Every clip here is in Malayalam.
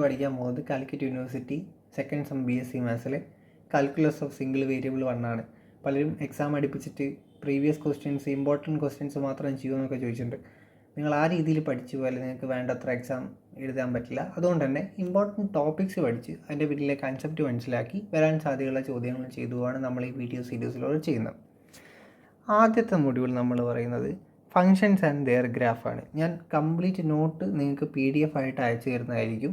പഠിക്കാൻ പോകുന്നത് Calicut university second sem BSc മാത്സിലെ കാൽക്കുലസ് ഓഫ് സിംഗിൾ വേരിയബിൾ 1 ആണ്. പലരും എക്സാം അടുപ്പിച്ചിട്ട് പ്രീവിയസ് ക്വസ്റ്റ്യൻസ് ഇമ്പോർട്ടൻറ്റ് ക്വസ്റ്റ്യൻസ് മാത്രം ചെയ്യുമെന്നൊക്കെ ചോദിച്ചിട്ടുണ്ട്. നിങ്ങൾ ആ രീതിയിൽ പഠിച്ചു പോയാൽ നിങ്ങൾക്ക് വേണ്ടത്ര എക്സാം എഴുതാൻ പറ്റില്ല. അതുകൊണ്ട് തന്നെ ഇമ്പോർട്ടൻറ്റ് ടോപ്പിക്സ് പഠിച്ച് അതിൻ്റെ വീട്ടിലെ കൺസെപ്റ്റ് മനസ്സിലാക്കി വരാൻ സാധ്യതയുള്ള ചോദ്യങ്ങൾ ചെയ്തുമാണ് നമ്മൾ ഈ വീഡിയോ സീരീസിലൂടെ ചെയ്യുന്നത്. ആദ്യത്തെ മൊഡ്യൂൾ നമ്മൾ പറയുന്നത് ഫങ്ഷൻസ് ആൻഡ് ദെയർ ഗ്രാഫാണ്. ഞാൻ കംപ്ലീറ്റ് നോട്ട് നിങ്ങൾക്ക് PDF ആയിട്ട് അയച്ചു തരുന്നതായിരിക്കും.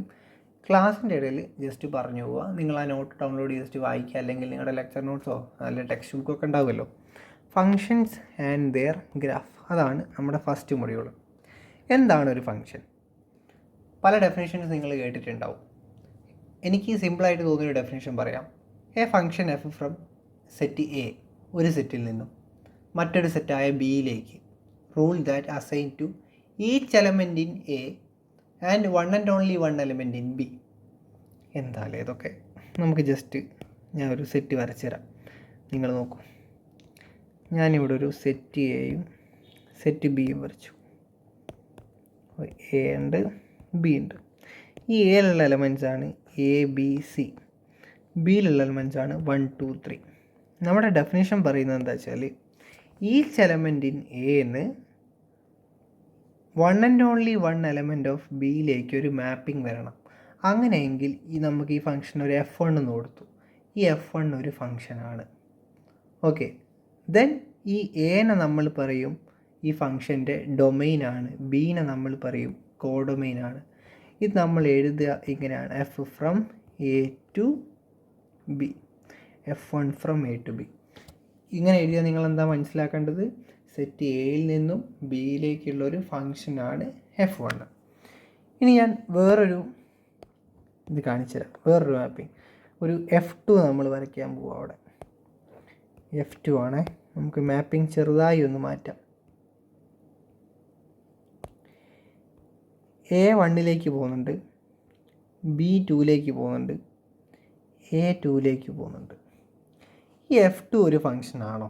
ക്ലാസ്സിൻ്റെ ഇടയിൽ ജസ്റ്റ് പറഞ്ഞു പോവുക. നിങ്ങൾ ആ നോട്ട് ഡൗൺലോഡ് ചെയ്ത് ജസ്റ്റ് വായിക്കുക, അല്ലെങ്കിൽ നിങ്ങളുടെ ലെക്ചർ നോട്ട്സോ നല്ല ടെക്സ്റ്റ് ബുക്കൊക്കെ ഉണ്ടാവുമല്ലോ. ഫങ്ഷൻസ് ആൻഡ് ദെയർ ഗ്രാഫ്, അതാണ് നമ്മുടെ ഫസ്റ്റ് മൊഡ്യൂൾ. എന്താണ് ഒരു ഫങ്ഷൻ? പല ഡെഫിനേഷൻസ് നിങ്ങൾ കേട്ടിട്ടുണ്ടാവും. എനിക്ക് സിമ്പിളായിട്ട് തോന്നിയൊരു ഡെഫിനേഷൻ പറയാം. A function f from set A, ഒരു സെറ്റിൽ നിന്നും മറ്റൊരു സെറ്റായ ബിയിലേക്ക്, rule that assign to each element in A and one and only one element in B. എന്തായാലും ഇതൊക്കെ നമുക്ക് ജസ്റ്റ് ഞാൻ ഒരു സെറ്റ് വരച്ചു തരാം. നിങ്ങൾ നോക്കൂ, ഞാനിവിടെ ഒരു സെറ്റ് എയും സെറ്റ് ബിയും വരച്ചു. എ ഉണ്ട്, ബി ഉണ്ട്. ഈ എയിലുള്ള എലമെൻറ്റ്സാണ് ABC, ബിയിലുള്ള എലമെൻറ്റ്സാണ് 1 2 3. നമ്മുടെ ഡെഫിനേഷൻ പറയുന്നത് എന്താ വെച്ചാൽ, ഈച്ച് എലമെൻറ്റ് ഇൻ എന്ന് one and only one element of ബിയിലേക്ക് ഒരു മാപ്പിംഗ് വരണം. അങ്ങനെയെങ്കിൽ നമുക്ക് ഈ ഫംഗ്ഷൻ ഒരു F1 എന്ന് കൊടുത്തു. ഈ F1 ഒരു ഫംഗ്ഷനാണ്. ഓക്കെ, ദെൻ ഈ എനെ നമ്മൾ പറയും ഈ ഫംഗ്ഷൻ്റെ ഡൊമെയിനാണ്, ബീനെ നമ്മൾ പറയും കോഡൊമെയിനാണ്. ഇത് നമ്മൾ എഴുതുക ഇങ്ങനെയാണ്: F from A to B, F1 from A to B. ഇങ്ങനെ എഴുതിയാൽ നിങ്ങൾ എന്താ മനസ്സിലാക്കേണ്ടത്? സെറ്റ് എയിൽ നിന്നും ബിയിലേക്കുള്ളൊരു ഫംഗ്ഷനാണ് F1. ഇനി ഞാൻ വേറൊരു ഇത് കാണിച്ചു തരാം, വേറൊരു മാപ്പിംഗ്. ഒരു F2 നമ്മൾ വരയ്ക്കാൻ പോവാം. അവിടെ F2 ആണ്. നമുക്ക് മാപ്പിംഗ് ചെറുതായി ഒന്ന് മാറ്റാം. A1ലേക്ക് പോകുന്നുണ്ട്, B2ലേക്ക് പോകുന്നുണ്ട്, A2ലേക്ക് പോകുന്നുണ്ട്. ഈ F2 ഒരു ഫംഗ്ഷനാണോ?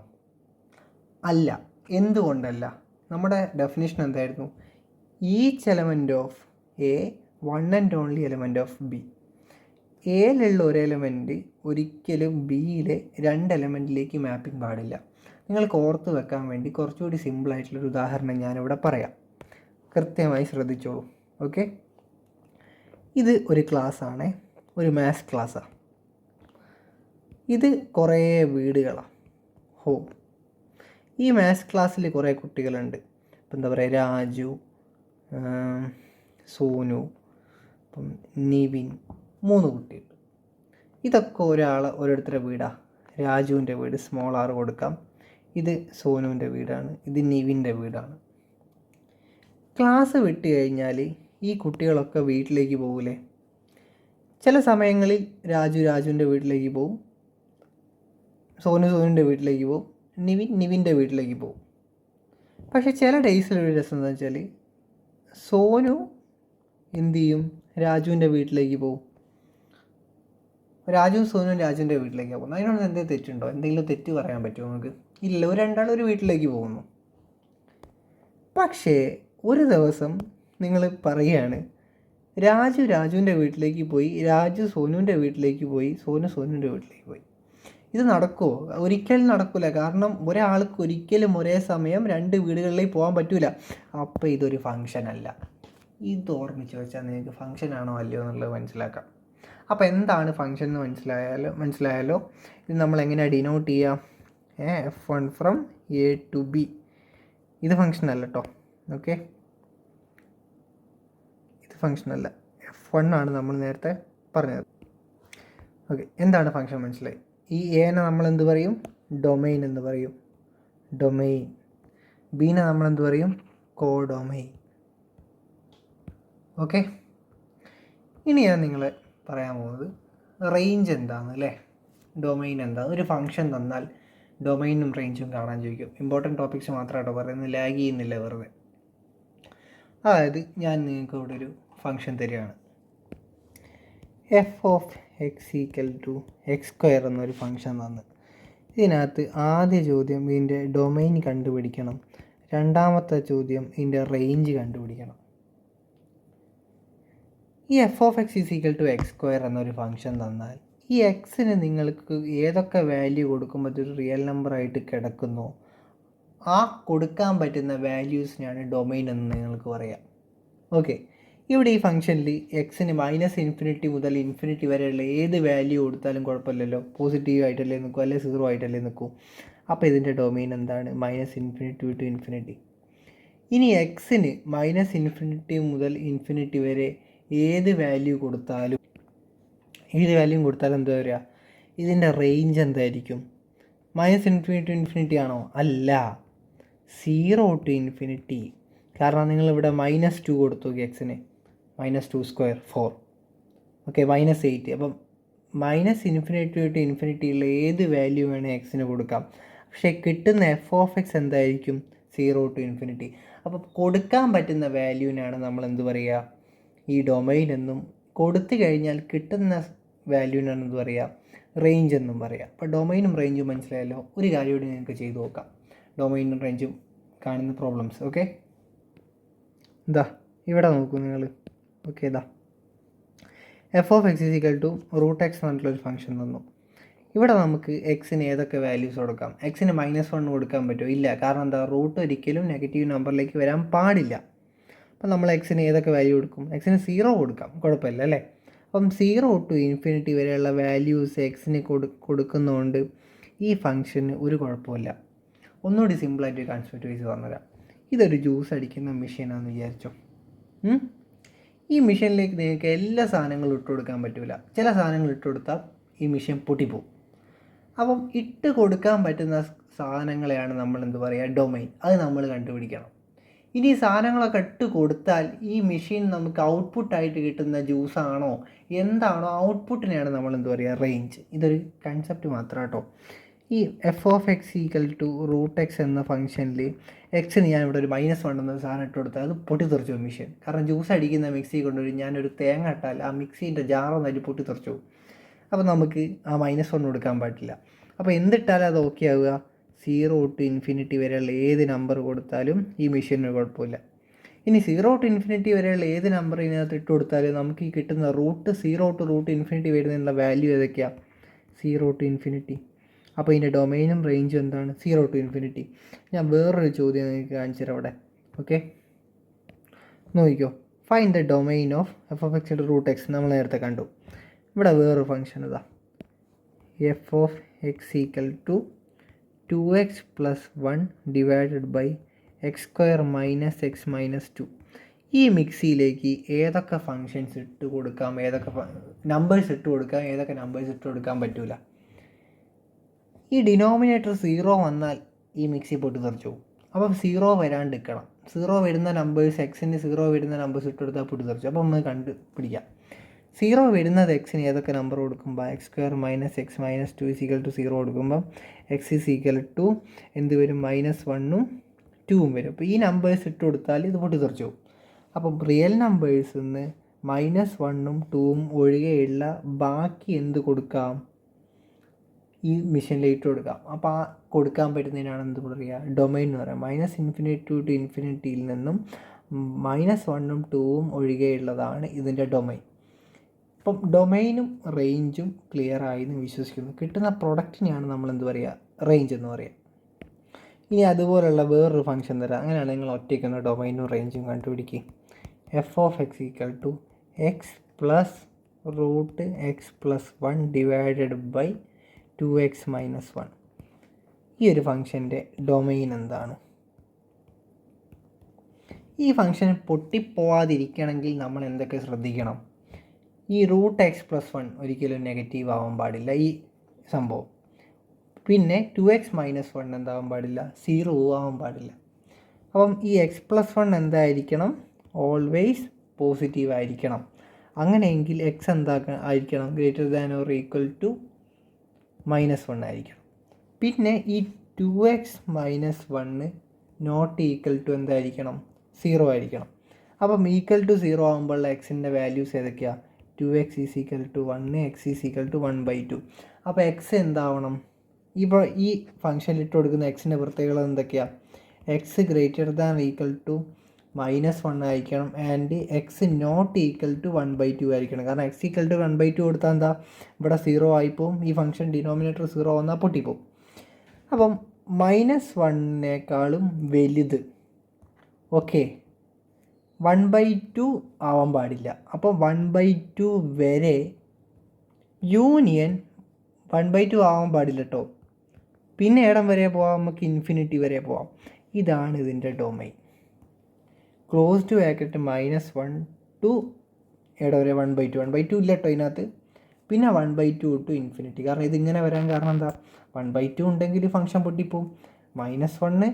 അല്ല. എന്തുകൊണ്ടല്ല? നമ്മുടെ ഡെഫിനേഷൻ എന്തായിരുന്നു? Each element of A one and only element of B. എയിലുള്ള ഒരു എലമെൻറ്റ് ഒരിക്കലും ബിയിലെ രണ്ട് എലമെൻറ്റിലേക്ക് മാപ്പിംഗ് പാടില്ല. നിങ്ങൾക്ക് ഓർത്ത് വെക്കാൻ വേണ്ടി കുറച്ചുകൂടി സിമ്പിളായിട്ടുള്ളൊരു ഉദാഹരണം ഞാനിവിടെ പറയാം. കൃത്യമായി ശ്രദ്ധിച്ചോളൂ. ഓക്കെ, ഇത് ഒരു ക്ലാസ്സാണ്, ഒരു മാത്സ് ക്ലാസ്സാണ്. ഇത് കുറേ വീടുകളാണ്, ഹോം. ഈ മാത്സ് ക്ലാസ്സിൽ കുറേ കുട്ടികളുണ്ട്. ഇപ്പം എന്താ പറയുക, രാജു, സോനു, ഇപ്പം നിവിൻ, 3 കുട്ടികൾ. ഇതൊക്കെ ഓരോരുത്തരുടെ വീടാണ്. രാജുവിൻ്റെ വീട് സ്മോൾ r കൊടുക്കാം. ഇത് സോനുവിൻ്റെ വീടാണ്, ഇത് നിവിൻ്റെ വീടാണ്. ക്ലാസ് വിട്ട് കഴിഞ്ഞാൽ ഈ കുട്ടികളൊക്കെ വീട്ടിലേക്ക് പോകില്ലേ? ചില സമയങ്ങളിൽ രാജുവിൻ്റെ വീട്ടിലേക്ക് പോകും, സോനുവിൻ്റെ വീട്ടിലേക്ക് പോകും, നിവിൻ്റെ വീട്ടിലേക്ക് പോകും. പക്ഷേ ചില ഡേയ്സിലൊരു രസം എന്താ വെച്ചാൽ, സോനു എന്തു ചെയ്യും? രാജുവിൻ്റെ വീട്ടിലേക്ക് പോകും. സോനുവും രാജുവിൻ്റെ വീട്ടിലേക്കാണ് പോകുന്നത്. അതിനോട് എന്തെങ്കിലും തെറ്റുണ്ടോ? എന്തെങ്കിലും തെറ്റ് പറയാൻ പറ്റുമോ നമുക്ക്? ഇല്ല, രണ്ടാളും ഒരു വീട്ടിലേക്ക് പോകുന്നു. പക്ഷേ ഒരു ദിവസം നിങ്ങൾ പറയുകയാണ്, രാജുവിൻ്റെ വീട്ടിലേക്ക് പോയി, രാജു സോനുവിൻ്റെ വീട്ടിലേക്ക് പോയി, സോനുവിൻ്റെ വീട്ടിലേക്ക് പോയി. ഇത് നടക്കുമോ? ഒരിക്കലും നടക്കില്ല. കാരണം ഒരാൾക്ക് ഒരിക്കലും ഒരേ സമയം 2 വീടുകളിലേക്ക് പോകാൻ പറ്റില്ല. അപ്പോൾ ഇതൊരു ഫംഗ്ഷൻ അല്ല. ഇത് ഓർമ്മിച്ച് വെച്ചാൽ നിങ്ങൾക്ക് ഫംഗ്ഷൻ ആണോ അല്ലയോ എന്നുള്ളത് മനസ്സിലാക്കാം. അപ്പോൾ എന്താണ് ഫംഗ്ഷൻ എന്ന് മനസ്സിലായാലോ. ഇത് നമ്മൾ എങ്ങനെയാണ് ഡിനോട്ട് ചെയ്യുക? F1 from A to B. ഇത് ഫംഗ്ഷൻ അല്ല കേട്ടോ. ഓക്കെ, ഇത് ഫംഗ്ഷൻ അല്ല, F1 ആണ് നമ്മൾ നേരത്തെ പറഞ്ഞത്. ഓക്കെ, എന്താണ് ഫംഗ്ഷൻ മനസ്സിലായി? ഈ എനെ നമ്മൾ എന്ത് പറയും? ഡൊമെയിൻ എന്ന് പറയും, ഡൊമെയിൻ. ബീനെ നമ്മൾ എന്ത് പറയും? കോഡൊമെയിൻ. ഓക്കെ, ഇനി ഞാൻ നിങ്ങളെ പറയാൻ പോകുന്നത് റേഞ്ച് എന്താണെന്ന് അല്ലേ, ഡൊമെയിൻ എന്താണെന്ന്. ഒരു ഫംഗ്ഷൻ തന്നാൽ ഡൊമെയിനും റേഞ്ചും കാണാൻ ചോദിക്കും. ഇമ്പോർട്ടൻറ്റ് ടോപ്പിക്സ് മാത്രമായിട്ടോ പറയുന്നത്, ലാഗ് ചെയ്യുന്നില്ല വെറുതെ. അതായത് ഞാൻ നിങ്ങൾക്ക് ഇവിടെ ഒരു ഫംഗ്ഷൻ തരികയാണ്. F of X equal to x² എന്നൊരു ഫംഗ്ഷൻ തന്ന്, ഇതിനകത്ത് ആദ്യ ചോദ്യം ഇതിൻ്റെ ഡൊമെയിൻ കണ്ടുപിടിക്കണം, രണ്ടാമത്തെ ചോദ്യം ഇതിൻ്റെ റേഞ്ച് കണ്ടുപിടിക്കണം. ഈ F of X is equal to X square എന്നൊരു ഫംഗ്ഷൻ തന്നാൽ ഈ എക്സിന് നിങ്ങൾക്ക് ഏതൊക്കെ വാല്യൂ കൊടുക്കുമ്പോൾ അതൊരു റിയൽ നമ്പറായിട്ട് കിടക്കുന്നോ ആ കൊടുക്കാൻ പറ്റുന്ന വാല്യൂസിനാണ് ഡൊമൈൻ എന്ന് നിങ്ങൾക്ക് പറയാം. ഓക്കെ, ഇവിടെ ഈ ഫംഗ്ഷനിൽ എക്സിന് -∞ മുതൽ ഇൻഫിനിറ്റി വരെയുള്ള ഏത് വാല്യൂ കൊടുത്താലും കുഴപ്പമില്ലല്ലോ, പോസിറ്റീവ് ആയിട്ടല്ലേ നിൽക്കൂ, അല്ലെങ്കിൽ 0 ആയിട്ടല്ലേ നിൽക്കൂ. അപ്പോൾ ഇതിൻ്റെ ഡൊമൈൻ എന്താണ്? -∞ ടു ഇൻഫിനിറ്റി. ഇനി എക്സിന് -∞ മുതൽ ഇൻഫിനിറ്റി വരെ ഏത് വാല്യൂ കൊടുത്താലും എന്താ പറയുക, ഇതിൻ്റെ റേഞ്ച് എന്തായിരിക്കും? -∞ ടു ഇൻഫിനിറ്റി ആണോ? അല്ല, 0 ടു ഇൻഫിനിറ്റി. കാരണം നിങ്ങളിവിടെ -2 കൊടുത്തു എക്സിന്, -2² 4, ഓക്കെ, -8. അപ്പം -∞ ടു ഇൻഫിനിറ്റിയുള്ള ഏത് വാല്യൂ വേണേൽ എക്സിന് കൊടുക്കാം. പക്ഷേ കിട്ടുന്ന എഫ് ഓഫ് എക്സ് എന്തായിരിക്കും? 0 ടു ഇൻഫിനിറ്റി. അപ്പോൾ കൊടുക്കാൻ പറ്റുന്ന വാല്യൂവിനാണ് നമ്മൾ എന്ത് പറയുക? ഈ ഡൊമൈൻ എന്നും, കൊടുത്തു കഴിഞ്ഞാൽ കിട്ടുന്ന വാല്യൂവിനാണ് എന്ത് പറയുക? റേഞ്ച് എന്നും പറയാം. അപ്പോൾ ഡൊമൈനും റേഞ്ചും മനസ്സിലായല്ലോ. ഒരു കാര്യം കൂടി നിങ്ങൾക്ക് ചെയ്തു നോക്കാം, ഡൊമൈനും റേഞ്ചും കാണുന്ന പ്രോബ്ലംസ്. ഓക്കെ, ഇതാ ഇവിടെ നോക്കൂ നിങ്ങൾ. ഓക്കെ, ഇതാ F of X is equal to √x എന്ന് പറഞ്ഞിട്ടുള്ളൊരു ഫംഗ്ഷൻ തന്നു. ഇവിടെ നമുക്ക് എക്സിന് ഏതൊക്കെ വാല്യൂസ് കൊടുക്കാം? എക്സിന് -1 കൊടുക്കാൻ പറ്റുമോ? ഇല്ല, കാരണം എന്താ? റൂട്ട് ഒരിക്കലും നെഗറ്റീവ് നമ്പറിലേക്ക് വരാൻ പാടില്ല. അപ്പം നമ്മൾ എക്സിന് ഏതൊക്കെ വാല്യൂ കൊടുക്കും? എക്സിന് 0 കൊടുക്കാം, കുഴപ്പമില്ല അല്ലേ. അപ്പം 0 ടു ഇൻഫിനിറ്റി വരെയുള്ള വാല്യൂസ് എക്സിന് കൊടുക്കുന്നതുകൊണ്ട് ഈ ഫംഗ്ഷന് ഒരു കുഴപ്പമില്ല. ഒന്നുകൂടി സിമ്പിളായിട്ട് കൺസെപ്റ്റ് വൈസ് പറഞ്ഞുതരാം. ഇതൊരു ജ്യൂസ് അടിക്കുന്ന മെഷീനാണെന്ന് വിചാരിച്ചോ. ഈ മെഷീനിലേക്ക് നിങ്ങൾക്ക് എല്ലാ സാധനങ്ങളും ഇട്ട് കൊടുക്കാൻ പറ്റില്ല. ചില സാധനങ്ങൾ ഇട്ട് കൊടുത്താൽ ഈ മെഷീൻ പൊട്ടിപ്പോവും. അപ്പം ഇട്ട് കൊടുക്കാൻ പറ്റുന്ന സാധനങ്ങളെയാണ് നമ്മൾ എന്ത് പറയുക? ഡൊമൈൻ. അത് നമ്മൾ കണ്ടുപിടിക്കണം. ഇനി ഈ സാധനങ്ങളൊക്കെ ഇട്ട് കൊടുത്താൽ ഈ മെഷീൻ നമുക്ക് ഔട്ട്പുട്ടായിട്ട് കിട്ടുന്ന ജ്യൂസാണോ എന്താണോ ഔട്ട്പുട്ടിനെയാണ് നമ്മൾ എന്ത് പറയുക? റേഞ്ച്. ഇതൊരു കൺസെപ്റ്റ് മാത്രം കേട്ടോ. ഈ F of X equal to √x എന്ന ഫംഗ്ഷനിൽ എക്സിന് ഞാൻ ഇവിടെ ഒരു -1 എന്നൊരു സാധനം ഇട്ട് കൊടുത്താൽ അത് പൊട്ടിത്തെറിച്ചു മെഷീൻ. കാരണം ജ്യൂസ് അടിക്കുന്ന മിക്സി കൊണ്ടുവരും, ഞാനൊരു തേങ്ങ ഇട്ടാൽ ആ മിക്സീൻ്റെ ജാറൊന്നും അതിൽ പൊട്ടിത്തെറിച്ചു. അപ്പോൾ നമുക്ക് ആ -1 കൊടുക്കാൻ പറ്റില്ല. അപ്പോൾ എന്തിട്ടാലും അത് ഓക്കെ ആവുക? 0 ടു ഇൻഫിനിറ്റി വരെയുള്ള ഏത് നമ്പർ കൊടുത്താലും ഈ മെഷീനൊരു കുഴപ്പമില്ല. ഇനി 0 ടു ഇൻഫിനിറ്റി വരെയുള്ള ഏത് നമ്പർ ഇതിനകത്ത് ഇട്ട് കൊടുത്താലും നമുക്ക് ഈ കിട്ടുന്ന √0 ടു √∞ വരുന്നതിനുള്ള വാല്യൂ ഏതൊക്കെയാണ്? 0 ടു ഇൻഫിനിറ്റി. അപ്പോൾ ഇതിൻ്റെ ഡൊമൈനും റേഞ്ചും എന്താണ്? 0 ടു ഇൻഫിനിറ്റി. ഞാൻ വേറൊരു ചോദ്യം നിങ്ങൾക്ക് കാണിച്ചു തരാം അവിടെ. ഓക്കെ, നോക്കിക്കോ. Find the domain of F of X √x നമ്മൾ നേരത്തെ കണ്ടു. ഇവിടെ വേറൊരു ഫംഗ്ഷൻ ഇതാ, F of X equal to 2x + 1 divided by x² - x - 2. ഈ മിക്സിയിലേക്ക് ഏതൊക്കെ ഫങ്ഷൻസ് ഇട്ട് കൊടുക്കാം, ഏതൊക്കെ നമ്പേഴ്സ് ഇട്ട് കൊടുക്കാം, ഏതൊക്കെ നമ്പേഴ്സ് ഇട്ട് കൊടുക്കാൻ പറ്റില്ല? ഈ ഡിനോമിനേറ്റർ 0 വന്നാൽ ഈ മിക്സി പൊട്ടിത്തെറിച്ചു പോകും. അപ്പം 0 വരാണ്ടിരിക്കണം. 0 വരുന്ന നമ്പേഴ്സ്, എക്സിന് 0 വരുന്ന നമ്പേഴ്സ് ഇട്ട് കൊടുത്താൽ പൊട്ടിത്തെറിച്ചു. അപ്പോൾ നമ്മൾ കണ്ടുപിടിക്കാം 0 വരുന്നത് എക്സിന് ഏതൊക്കെ നമ്പർ കൊടുക്കുമ്പോൾ x² - x - 2 = 0 കൊടുക്കുമ്പോൾ x = എന്ത് വരും? -1ഉം 2ഉം വരും. അപ്പോൾ ഈ നമ്പേഴ്സ് ഇട്ട് കൊടുത്താൽ ഇത് പൊട്ടിത്തെറിച്ചു പോകും. അപ്പം റിയൽ നമ്പേഴ്സിൽ നിന്ന് -1ഉം 2ഉം ഒഴികെയുള്ള ബാക്കി എന്ത് കൊടുക്കാം? ഈ മെഷീനിൽ ഇട്ട് കൊടുക്കാം. അപ്പോൾ ആ കൊടുക്കാൻ പറ്റുന്നതിനാണ് എന്ത് പറയുക? ഡൊമൈൻ എന്ന് പറയാം. -∞ ടു ഇൻഫിനിറ്റിയിൽ നിന്നും -1ഉം 2ഉം ഒഴികെയുള്ളതാണ് ഇതിൻ്റെ ഡൊമൈൻ. അപ്പം ഡൊമൈനും റേഞ്ചും ക്ലിയർ ആയി എന്ന് വിശ്വസിക്കുന്നു. കിട്ടുന്ന പ്രൊഡക്റ്റിനെയാണ് നമ്മൾ എന്ത് പറയുക? റേഞ്ച് എന്ന് പറയുക. ഇനി അതുപോലുള്ള വേറൊരു ഫംഗ്ഷൻ തരാം. അങ്ങനെയാണ് നിങ്ങൾ ഒറ്റയ്ക്കുന്ന ഡൊമൈനും റേഞ്ചും കണ്ടുപിടിക്കുക. F of X equal to x + √x + 1 divided by 2x - 1. ഈ ഒരു ഫംഗ്ഷൻ്റെ ഡൊമൈൻ എന്താണ്? ഈ ഫംഗ്ഷൻ പൊട്ടിപ്പോവാതിരിക്കണമെങ്കിൽ നമ്മൾ എന്തൊക്കെ ശ്രദ്ധിക്കണം? ഈ √x + 1 ഒരിക്കലും നെഗറ്റീവ് ആവാൻ പാടില്ല ഈ സംഭവം. പിന്നെ 2x - 1 എന്താവാൻ പാടില്ല? 0 ആവാൻ പാടില്ല. അപ്പം ഈ x + 1 എന്തായിരിക്കണം? ഓൾവേസ് പോസിറ്റീവ് ആയിരിക്കണം. അങ്ങനെയെങ്കിൽ x ആയിരിക്കണം? > -1 ആയിരിക്കണം. പിന്നെ ഈ 2x - 1 ≠ എന്തായിരിക്കണം? 0 ആയിരിക്കണം. അപ്പം = 0 ആകുമ്പോഴുള്ള എക്സിൻ്റെ വാല്യൂസ് ഏതൊക്കെയാണ്? 2x = 1, x = 1/2. അപ്പോൾ എക്സ് എന്താവണം? ഇപ്പോൾ ഈ ഫംഗ്ഷനിൽ ഇട്ട് കൊടുക്കുന്ന എക്സിൻ്റെ പ്രത്യേകത എന്തൊക്കെയാണ്? x > -1 ആയിരിക്കണം and X not equal to 1/2 ആയിരിക്കണം. കാരണം എക്സ് ഈക്വൽ ടു 1/2 കൊടുത്താൽ എന്താ, ഇവിടെ 0 ആയിപ്പോവും, ഈ ഫംഗ്ഷൻ ഡിനോമിനേറ്റർ 0 വന്നാൽ പൊട്ടിപ്പോവും. അപ്പം -1 വലുത്, ഓക്കെ, 1/2 ആവാൻ പാടില്ല. അപ്പോൾ 1/2 വരെ യൂണിയൻ 1/2 ആവാൻ പാടില്ല കേട്ടോ. പിന്നെ ഇടം വരെ പോവാം, നമുക്ക് ഇൻഫിനിറ്റി വരെ പോവാം. ഇതാണ് ഇതിൻ്റെ ഡൊമൈൻ. ക്ലോസ്ഡ് ബ്രാക്കറ്റ് -1 ടു എവിടെ വരെ 1/2. 1/2 ഇല്ല കേട്ടോ ഇതിനകത്ത്. പിന്നെ 1/2 ടു ഇൻഫിനിറ്റി. കാരണം ഇതിങ്ങനെ വരാൻ കാരണം എന്താ, 1/2 ഉണ്ടെങ്കിൽ ഫംഗ്ഷൻ പൊട്ടിപ്പോവും. -1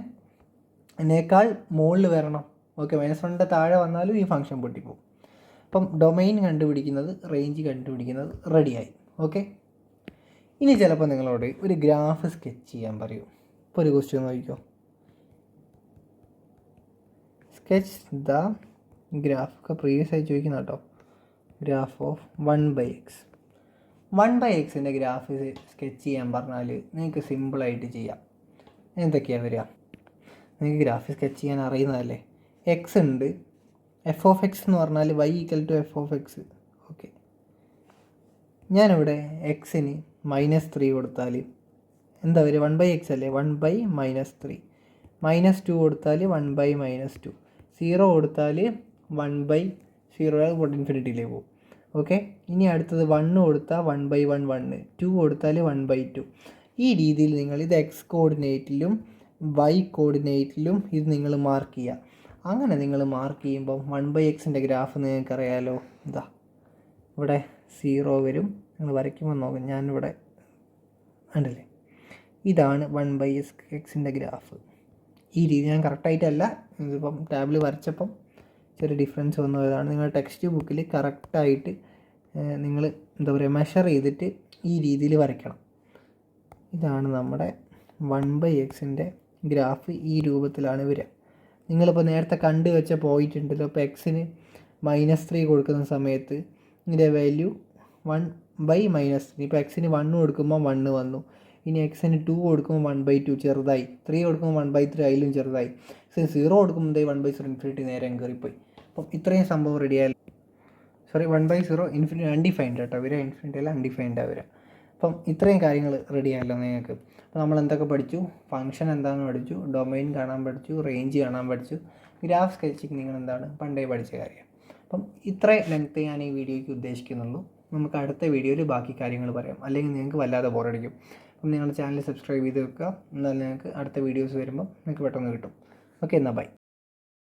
മുകളിൽ വരണം. ഓക്കെ, -1 താഴെ വന്നാലും ഈ ഫംഗ്ഷൻ പൊട്ടിപ്പോവും. അപ്പം ഡൊമൈൻ കണ്ടുപിടിക്കുന്നത്, റേഞ്ച് കണ്ടുപിടിക്കുന്നത് റെഡിയായി. ഓക്കെ, ഇനി ചിലപ്പോൾ നിങ്ങളോട് ഒരു ഗ്രാഫ് സ്കെച്ച് ചെയ്യാൻ പറയും. ഇപ്പോൾ ഒരു ക്വസ്റ്റ്യൻ നോക്കിക്കോ. സ്കെച്ച് ദ ഗ്രാഫ്, ഒക്കെ പ്രീവിയസ് ആയി ചോദിക്കുന്ന കേട്ടോ. Graph of 1/x. 1/xൻ്റെ ഗ്രാഫ് സ്കെച്ച് ചെയ്യാൻ പറഞ്ഞാൽ നിങ്ങൾക്ക് സിമ്പിളായിട്ട് ചെയ്യാം. എന്തൊക്കെയാണ് വരിക, നിങ്ങൾക്ക് ഗ്രാഫ് സ്കെച്ച് ചെയ്യാൻ അറിയുന്നതല്ലേ. എക്സ് ഉണ്ട്, f(x) എന്ന് പറഞ്ഞാൽ y = f(x). ഓക്കെ, ഞാനിവിടെ എക്സിന് -3 കൊടുത്താൽ എന്താ വരിക, 1/x അല്ലേ, 1/-3. -2 കൊടുത്താൽ 1/-2. 0 കൊടുത്താൽ 1/0 ഇൻഫിനിറ്റിയിലേക്ക് പോകും. ഓക്കെ, ഇനി അടുത്തത് 1 കൊടുത്താൽ 1/1 1, 2 കൊടുത്താൽ 1/2. ഈ രീതിയിൽ നിങ്ങൾ ഇത് x കോർഡിനേറ്റിലും y കോർഡിനേറ്റിലും ഇത് നിങ്ങൾ മാർക്ക് ചെയ്യുക. അങ്ങനെ നിങ്ങൾ മാർക്ക് ചെയ്യുമ്പോൾ 1/xൻ്റെ ഗ്രാഫ് നിങ്ങൾക്കറിയാലോ. ഇതാ ഇവിടെ 0 വരും. നിങ്ങൾ വരയ്ക്കുമ്പോൾ നോക്കാം, ഞാനിവിടെ ഉണ്ടല്ലേ, ഇതാണ് 1/xൻ്റെ ഗ്രാഫ്. ഈ രീതി ഞാൻ കറക്റ്റായിട്ടല്ല, ഇതിപ്പം ടാബിൽ വരച്ചപ്പം ചെറിയ ഡിഫറൻസ് വന്നു പോയതാണ്. നിങ്ങൾ ടെക്സ്റ്റ് ബുക്കിൽ കറക്റ്റായിട്ട് നിങ്ങൾ എന്താ പറയുക, മെഷർ ചെയ്തിട്ട് ഈ രീതിയിൽ വരയ്ക്കണം. ഇതാണ് നമ്മുടെ 1/xൻ്റെ ഗ്രാഫ്. ഈ രൂപത്തിലാണ് വരിക. നിങ്ങളിപ്പോൾ നേരത്തെ കണ്ടു വെച്ച പോയിന്റ് ഉണ്ടല്ലോ, ഇപ്പോൾ എക്സിന് -3 കൊടുക്കുന്ന സമയത്ത് ഇതിൻ്റെ വാല്യൂ 1/-3. ഇപ്പോൾ എക്സിന് 1 കൊടുക്കുമ്പോൾ 1 വന്നു. ഇനി എക്സിന് 2 കൊടുക്കുമ്പോൾ 1/2 ചെറുതായി, 3 കൊടുക്കുമ്പോൾ 1/3 അതിലും ചെറുതായി, 0 കൊടുക്കുമ്പോൾ 1/0 ഇൻഫിനിറ്റി നേരെ കയറിപ്പോയി. അപ്പം ഇത്രയും സംഭവം റെഡിയായാലും, 1/0 ഇൻഫിനിറ്റി അൺഡിഫൈൻഡ് കേട്ടോ വരിക, ഇൻഫിനിറ്റി അല്ല അൺഡിഫൈൻഡാണ് വരിക. അപ്പം ഇത്രയും കാര്യങ്ങൾ റെഡിയായല്ലോ നിങ്ങൾക്ക്. അപ്പോൾ നമ്മൾ എന്തൊക്കെ പഠിച്ചു, ഫംഗ്ഷൻ എന്താണെന്ന് പഠിച്ചു, ഡൊമൈൻ കാണാൻ പഠിച്ചു, റേഞ്ച് കാണാൻ പഠിച്ചു, ഗ്രാഫ് സ്കെച്ചിങ് നിങ്ങൾ എന്താണ് പണ്ടേ പഠിച്ച കാര്യം. അപ്പം ഇത്ര ലെങ്ത്ത് ഞാൻ ഈ വീഡിയോയ്ക്ക് ഉദ്ദേശിക്കുന്നുള്ളൂ. നമുക്ക് അടുത്ത വീഡിയോയിൽ ബാക്കി കാര്യങ്ങൾ പറയാം, അല്ലെങ്കിൽ നിങ്ങൾക്ക് വല്ലാതെ ബോറടിക്കും. അപ്പം നിങ്ങളുടെ ചാനൽ സബ്സ്ക്രൈബ് ചെയ്ത് വെക്കുക, എന്നാൽ നിങ്ങൾക്ക് അടുത്ത വീഡിയോസ് വരുമ്പോൾ നിങ്ങൾക്ക് പെട്ടെന്ന് കിട്ടും. ഓക്കെ, എന്നാൽ ബൈ.